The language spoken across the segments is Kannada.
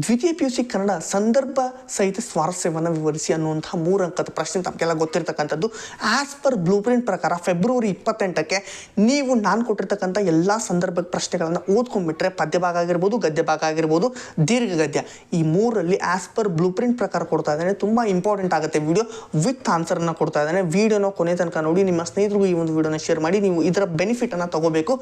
ದ್ವಿತೀಯ PUC ಕನ್ನಡ ಸಂದರ್ಭ ಸಹಿತ ಸ್ವಾರಸ್ಯವನ್ನು ವಿವರಿಸಿ ಅನ್ನುವಂಥ 3 ಅಂಕದ ಪ್ರಶ್ನೆ ತಮಗೆಲ್ಲ ಗೊತ್ತಿರತಕ್ಕಂಥದ್ದು. ಆಸ್ ಪರ್ ಬ್ಲೂ ಪ್ರಿಂಟ್ ಪ್ರಕಾರ ಫೆಬ್ರವರಿ 28ಕ್ಕೆ ನೀವು ನಾನು ಕೊಟ್ಟಿರ್ತಕ್ಕಂಥ ಎಲ್ಲ ಸಂದರ್ಭ ಪ್ರಶ್ನೆಗಳನ್ನು ಓದ್ಕೊಂಡ್ಬಿಟ್ರೆ ಪದ್ಯ ಭಾಗ ಆಗಿರ್ಬೋದು, ಗದ್ಯ ಭಾಗ ಆಗಿರ್ಬೋದು, ದೀರ್ಘ ಗದ್ಯ, ಈ 3ರಲ್ಲಿ ಆಸ್ ಪರ್ ಬ್ಲೂ ಪ್ರಿಂಟ್ ಪ್ರಕಾರ ಕೊಡ್ತಾ ಇದ್ದಾನೆ. ತುಂಬ ಇಂಪಾರ್ಟೆಂಟ್ ಆಗುತ್ತೆ ವಿಡಿಯೋ, ವಿತ್ ಆನ್ಸರನ್ನು ಕೊಡ್ತಾ ಇದ್ದಾನೆ. ವಿಡಿಯೋನ ಕೊನೆ ತನಕ ನೋಡಿ, ನಿಮ್ಮ ಸ್ನೇಹಿತರಿಗೂ ಈ ಒಂದು ವಿಡಿಯೋನ ಶೇರ್ ಮಾಡಿ. ನೀವು ಇದರ ಬೆನಿಫಿಟನ್ನು ತಗೋಬೇಕು.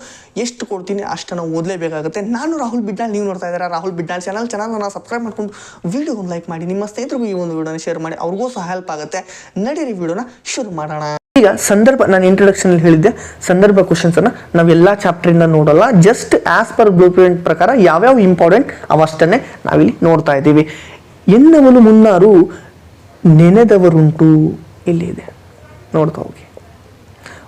ಎಷ್ಟು ಕೊಡ್ತೀನಿ ಅಷ್ಟನ್ನು ಓದಲೇಬೇಕಾಗುತ್ತೆ. ನಾನು ರಾಹುಲ್ ಬಿಡ್ನಾಳ್, ನೀವು ನೋಡ್ತಾ ಇದ್ದೀರಾ ರಾಹುಲ್ ಬಿಡ್ನಾಳ್ ಚಾನಲ್ನ ಸಬ್ಸ್ಕ್ರೈಬ್ ಮಾಡ್ಕೊಂಡು ವಿಡಿಯೋನ ಲೈಕ್ ಮಾಡಿ, ನಿಮ್ಮ ಸ್ನೇಹಿತರಿಗೂ ಈ ಒಂದು ವಿಡಿಯೋನ ಶೇರ್ ಮಾಡಿ, ಅವ್ರಿಗೂ ಸಹ ಹೆಲ್ಪ್ ಆಗುತ್ತೆ. ನಡೀರಿ ವಿಡಿಯೋನ ಶುರು ಮಾಡೋಣ. ಈಗ ಸಂದರ್ಭ, ನಾನು ಇಂಟ್ರೊಡಕ್ಷನ್ ಅಲ್ಲಿ ಹೇಳಿದ್ದೆ, ಸಂದರ್ಭ ಕ್ವಶನ್ಸ್ ಅನ್ನ ನಾವೆಲ್ಲ ಚಾಪ್ಟರ್ ಇಂದ ನೋಡಲ್ಲ, just as per blue print ಪ್ರಕಾರ ಯಾವ್ಯಾವ ಇಂಪಾರ್ಟೆಂಟ್ ಅವಷ್ಟನ್ನೇ ನಾವಿಲ್ಲಿ ನೋಡ್ತಾ ಇದ್ದೀವಿ. ಎನ್ನವನು ಮುನ್ನಾರು ನೆನೆದವರುಂಟು, ಇಲ್ಲಿ ಇದೆ ನೋಡ್ತಾ ಹೋಗಿ.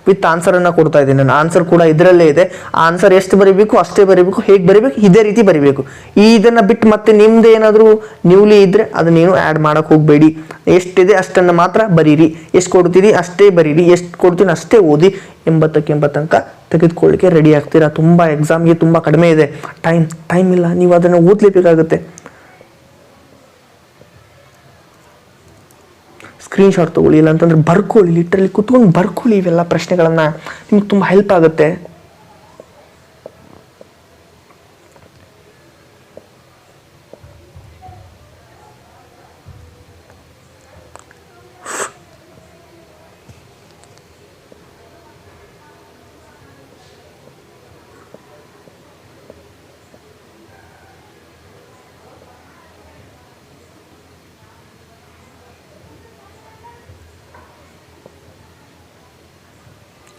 ವಿತ್ ಆನ್ಸರನ್ನು ಕೊಡ್ತಾ ಇದ್ದೀನಿ ನಾನು. ಆನ್ಸರ್ ಕೂಡ ಇದರಲ್ಲೇ ಇದೆ. ಆನ್ಸರ್ ಎಷ್ಟು ಬರೀಬೇಕು ಅಷ್ಟೇ ಬರೀಬೇಕು, ಹೇಗೆ ಬರೀಬೇಕು ಇದೇ ರೀತಿ ಬರೀಬೇಕು. ಇದನ್ನು ಬಿಟ್ಟು ಮತ್ತೆ ನಿಮ್ದು ಏನಾದರೂ ನ್ಯೂಲಿ ಇದ್ದರೆ ಅದನ್ನೇನು ಆ್ಯಡ್ ಮಾಡೋಕ್ಕೆ ಹೋಗಬೇಡಿ. ಎಷ್ಟಿದೆ ಅಷ್ಟನ್ನು ಮಾತ್ರ ಬರೀರಿ, ಎಷ್ಟು ಕೊಡ್ತೀರಿ ಅಷ್ಟೇ ಬರೀರಿ, ಎಷ್ಟು ಕೊಡ್ತೀನಿ ಅಷ್ಟೇ ಓದಿ. 80ಕ್ಕೆ 80 ಅಂಕ ತೆಗೆದುಕೊಳ್ಳಿಕ್ಕೆ ರೆಡಿ ಆಗ್ತೀರಾ. ತುಂಬ ಎಕ್ಸಾಮ್ಗೆ ತುಂಬ ಕಡಿಮೆ ಇದೆ, ಟೈಮ್ ಇಲ್ಲ, ನೀವು ಅದನ್ನು ಓದಲೇಬೇಕಾಗುತ್ತೆ. ಸ್ಕ್ರೀನ್ಶಾಟ್ ತೊಗೊಳ್ಳಿ, ಇಲ್ಲ ಅಂತಂದ್ರೆ ಬರ್ಕೊಳ್ಳಿ, ಲಿಟ್ರಲಿ ಕುತ್ಕೊಂಡು ಬರ್ಕೊಳ್ಳಿ. ಇವೆಲ್ಲ ಪ್ರಶ್ನೆಗಳನ್ನು ನಿಮ್ಗೆ ತುಂಬ ಹೆಲ್ಪ್ ಆಗುತ್ತೆ.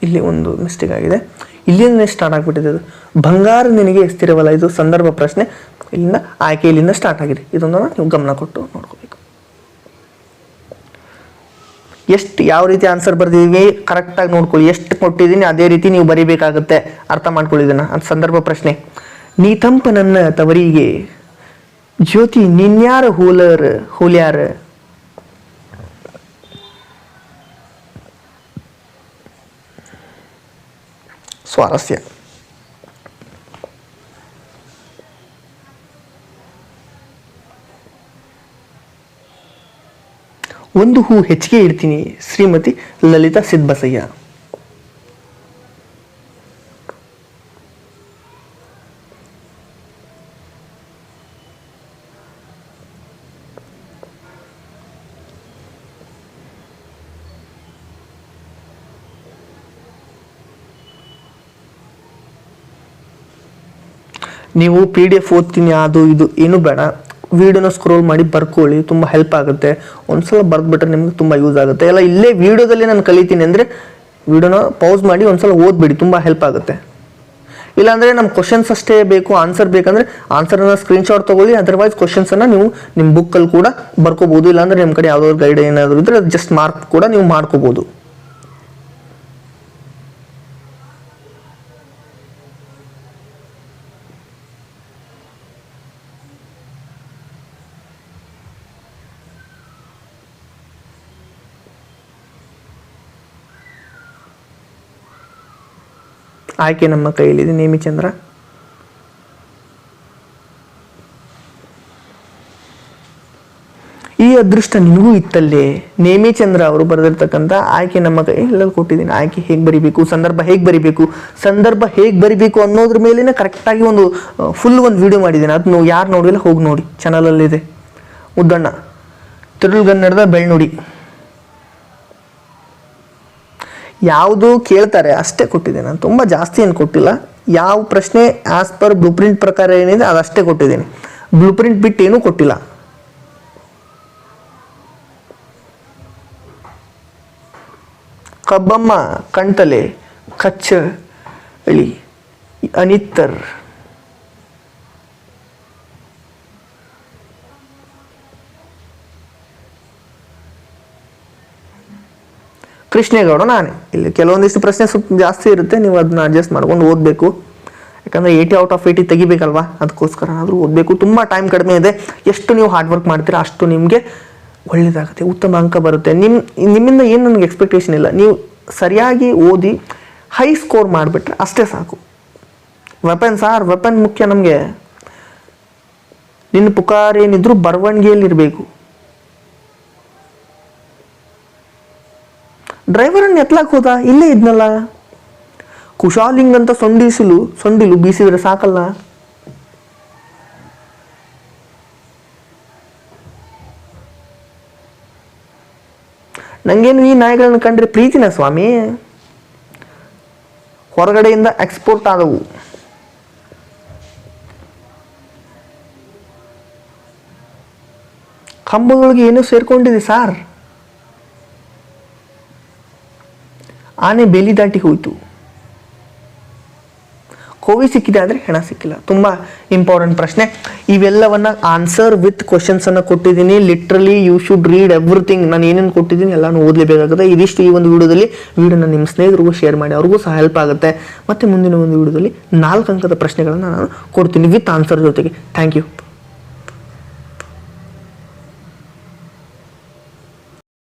ಇಲ್ಲಿ ಒಂದು ಮಿಸ್ಟೇಕ್ ಆಗಿದೆ, ಇಲ್ಲಿಂದ ಸ್ಟಾರ್ಟ್ ಆಗಿಬಿಟ್ಟಿದೆ. ಅದು ಬಂಗಾರ ನಿನಗೆ ಸ್ಥಿರವಲ್ಲ, ಇದು ಸಂದರ್ಭ ಪ್ರಶ್ನೆ. ಇಲ್ಲಿಂದ ಆಯ್ಕೆ ಇಲ್ಲಿಂದ ಸ್ಟಾರ್ಟ್ ಆಗಿದೆ. ಇದೊಂದನ್ನು ನೀವು ಗಮನ ಕೊಟ್ಟು ನೋಡ್ಕೋಬೇಕು. ಎಷ್ಟು ಯಾವ ರೀತಿ ಆನ್ಸರ್ ಬರ್ದಿದ್ದೀವಿ ಕರೆಕ್ಟಾಗಿ ನೋಡ್ಕೊಳ್ಳಿ. ಎಷ್ಟು ಕೊಟ್ಟಿದ್ದೀನಿ ಅದೇ ರೀತಿ ನೀವು ಬರೀಬೇಕಾಗುತ್ತೆ. ಅರ್ಥ ಮಾಡ್ಕೊಳ್ಳಿದನ್ನ. ಅದು ಸಂದರ್ಭ ಪ್ರಶ್ನೆ. ನೀ ತಂಪ ನನ್ನ ತವರಿಗೆ ಜ್ಯೋತಿ ನಿನ್ಯಾರ ಹೋಲ್ಯಾರ. ಸ್ವಾರಸ್ಯ. ಒಂದು ಹೂ ಹೆಚ್ಚಿಗೆ ಇಡ್ತೀನಿ, ಶ್ರೀಮತಿ ಲಲಿತಾ ಸಿದ್ಬಸಯ್ಯ. ನೀವು PDF ಓದ್ತೀನಿ ಅದು ಇದು ಏನು ಬೇಡ, ವಿಡಿಯೋನ ಸ್ಕ್ರೋಲ್ ಮಾಡಿ ಬರ್ಕೊಳ್ಳಿ, ತುಂಬ ಹೆಲ್ಪ್ ಆಗುತ್ತೆ. ಒಂದ್ಸಲ ಬರ್ದ್ಬಿಟ್ರೆ ನಿಮ್ಗೆ ತುಂಬ ಯೂಸ್ ಆಗುತ್ತೆ. ಎಲ್ಲ ಇಲ್ಲೇ ವಿಡಿಯೋದಲ್ಲಿ ನಾನು ಕಲಿತೀನಿ ಅಂದರೆ ವಿಡಿಯೋನ ಪೌಸ್ ಮಾಡಿ ಒಂದ್ಸಲ ಓದ್ಬಿಡಿ, ತುಂಬ ಹೆಲ್ಪ್ ಆಗುತ್ತೆ. ಇಲ್ಲಾಂದರೆ ನಮ್ಮ ಕ್ವಶನ್ಸ್ ಅಷ್ಟೇ ಬೇಕು, ಆನ್ಸರ್ ಬೇಕಂದರೆ ಆನ್ಸರನ್ನು ಸ್ಕ್ರೀನ್ಶಾಟ್ ತೊಗೊಳ್ಳಿ. ಅದರ್ವೈಸ್ ಕ್ವಶನ್ಸನ್ನು ನೀವು ನಿಮ್ಮ ಬುಕ್ಕಲ್ಲಿ ಕೂಡ ಬರ್ಕೋಬೋದು. ಇಲ್ಲಾಂದರೆ ನಿಮ್ಮ ಕಡೆ ಯಾವುದಾದ್ರು ಗೈಡ್ ಏನಾದರೂ ಇದ್ದರೆ ಜಸ್ಟ್ ಮಾರ್ಕ್ ಕೂಡ ನೀವು ಮಾಡ್ಕೋಬೋದು. ಆಯ್ಕೆ ನಮ್ಮ ಕೈಯಲ್ಲಿದೆ. ನೇಮಿಚಂದ್ರ. ಈ ಅದೃಷ್ಟ ನಿನಗೂ ಇತ್ತಲ್ಲೇ. ನೇಮಿಚಂದ್ರ ಅವರು ಬರೆದಿರ್ತಕ್ಕಂಥ ಆಯ್ಕೆ ನಮ್ಮ ಕೈಯಲ್ಲಿ ಕೊಟ್ಟಿದ್ದೀನಿ. ಆಯ್ಕೆ ಹೇಗೆ ಬರಿಬೇಕು, ಸಂದರ್ಭ ಹೇಗೆ ಬರಿಬೇಕು ಅನ್ನೋದ್ರ ಮೇಲಿನ ಕರೆಕ್ಟಾಗಿ ಒಂದು ಫುಲ್ ಒಂದು ವಿಡಿಯೋ ಮಾಡಿದ್ದೀನಿ. ಅದು ಯಾರು ನೋಡಿಲ್ಲ ಹೋಗಿ ನೋಡಿ, ಚಾನಲಲ್ಲಿದೆ. ಉದ್ದಣ್ಣ, ತಿರುಳುಗನ್ನಡದ ಬೆಳ್ನುಡಿ. ಯಾವುದು ಕೇಳ್ತಾರೆ ಅಷ್ಟೇ ಕೊಟ್ಟಿದ್ದೀನಿ ನಾನು, ತುಂಬ ಜಾಸ್ತಿ ಏನು ಕೊಟ್ಟಿಲ್ಲ. ಯಾವ ಪ್ರಶ್ನೆ ಆಸ್ ಪರ್ ಬ್ಲೂ ಪ್ರಿಂಟ್ ಪ್ರಕಾರ ಏನಿದೆ ಅದಷ್ಟೇ ಕೊಟ್ಟಿದ್ದೀನಿ. ಬ್ಲೂ ಪ್ರಿಂಟ್ ಬಿಟ್ಟು ಏನೂ ಕೊಟ್ಟಿಲ್ಲ. ಕಬ್ಬಮ್ಮ ಕಣ್ತಲೆ, ಕಚ್ಚಳಿ, ಅನಿತ್ತರ್. ಕೃಷ್ಣೇಗೌಡ ನಾನೇ. ಇಲ್ಲಿ ಕೆಲವೊಂದಿಷ್ಟು ಪ್ರಶ್ನೆ ಸ್ವಲ್ಪ ಜಾಸ್ತಿ ಇರುತ್ತೆ, ನೀವು ಅದನ್ನ ಅಡ್ಜಸ್ಟ್ ಮಾಡ್ಕೊಂಡು ಓದಬೇಕು. ಯಾಕಂದರೆ 80/80 ತೆಗಿಬೇಕಲ್ವಾ, ಅದಕ್ಕೋಸ್ಕರ ಆದರೂ ಓದಬೇಕು. ತುಂಬ ಟೈಮ್ ಕಡಿಮೆ ಇದೆ. ಎಷ್ಟು ನೀವು ಹಾರ್ಡ್ ವರ್ಕ್ ಮಾಡ್ತೀರಾ ಅಷ್ಟು ನಿಮಗೆ ಒಳ್ಳೆಯದಾಗುತ್ತೆ, ಉತ್ತಮ ಅಂಕ ಬರುತ್ತೆ. ನಿಮ್ಮಿಂದ ಏನು ನನಗೆ ಎಕ್ಸ್ಪೆಕ್ಟೇಷನ್ ಇಲ್ಲ, ನೀವು ಸರಿಯಾಗಿ ಓದಿ ಹೈ ಸ್ಕೋರ್ ಮಾಡಿಬಿಟ್ರೆ ಅಷ್ಟೇ ಸಾಕು. ವೆಪನ್ ಮುಖ್ಯ ನಮಗೆ. ನಿನ್ನ ಪುಕಾರ ಏನಿದ್ರು ಬರವಣಿಗೆಯಲ್ಲಿರಬೇಕು. ಡ್ರೈವರನ್ನು ಎತ್ಲಾಕ್ ಹೋದ, ಇಲ್ಲೇ ಇದ್ನಲ್ಲ. ಕುಶಾಲಿಂಗ್ ಅಂತ ಸೊಂಡಿಲು ಬೀಸಿದ್ರೆ ಸಾಕಲ್ಲ. ನಂಗೇನು ಈ ನಾಯಿಗಳನ್ನ ಕಂಡ್ರೆ ಪ್ರೀತಿನ ಸ್ವಾಮಿ? ಹೊರಗಡೆಯಿಂದ ಎಕ್ಸ್ಪೋರ್ಟ್ ಆದವು. ಕಂಬಗಳಿಗೆ ಏನೋ ಸೇರ್ಕೊಂಡಿದೆ ಸಾರ್. ಆನೆ ಬೇಲಿ ದಾಟಿ ಹೋಯ್ತು. ಕೋವಿ ಸಿಕ್ಕಿದೆ ಆದರೆ ಹೆಣ ಸಿಕ್ಕಿಲ್ಲ. ತುಂಬ ಇಂಪಾರ್ಟೆಂಟ್ ಪ್ರಶ್ನೆ. ಇವೆಲ್ಲವನ್ನ ಆನ್ಸರ್ ವಿತ್ ಕ್ವಶನ್ಸನ್ನು ಕೊಟ್ಟಿದ್ದೀನಿ. Literally you should read everything. ನಾನು ಏನೇನು ಕೊಟ್ಟಿದ್ದೀನಿ ಎಲ್ಲಾನು ಓದಲೇಬೇಕಾಗುತ್ತೆ. ಇದಿಷ್ಟು ಈ ಒಂದು ವಿಡಿಯೋನ ನಿಮ್ಮ ಸ್ನೇಹಿತರಿಗೂ ಶೇರ್ ಮಾಡಿ, ಅವ್ರಿಗೂ ಸಹ ಹೆಲ್ಪ್ ಆಗುತ್ತೆ. ಮತ್ತು ಮುಂದಿನ ಒಂದು ವಿಡಿಯೋದಲ್ಲಿ 4 ಅಂಕದ ಪ್ರಶ್ನೆಗಳನ್ನು ನಾನು ಕೊಡ್ತೀನಿ ವಿತ್ ಆನ್ಸರ್ ಜೊತೆಗೆ. Thank you.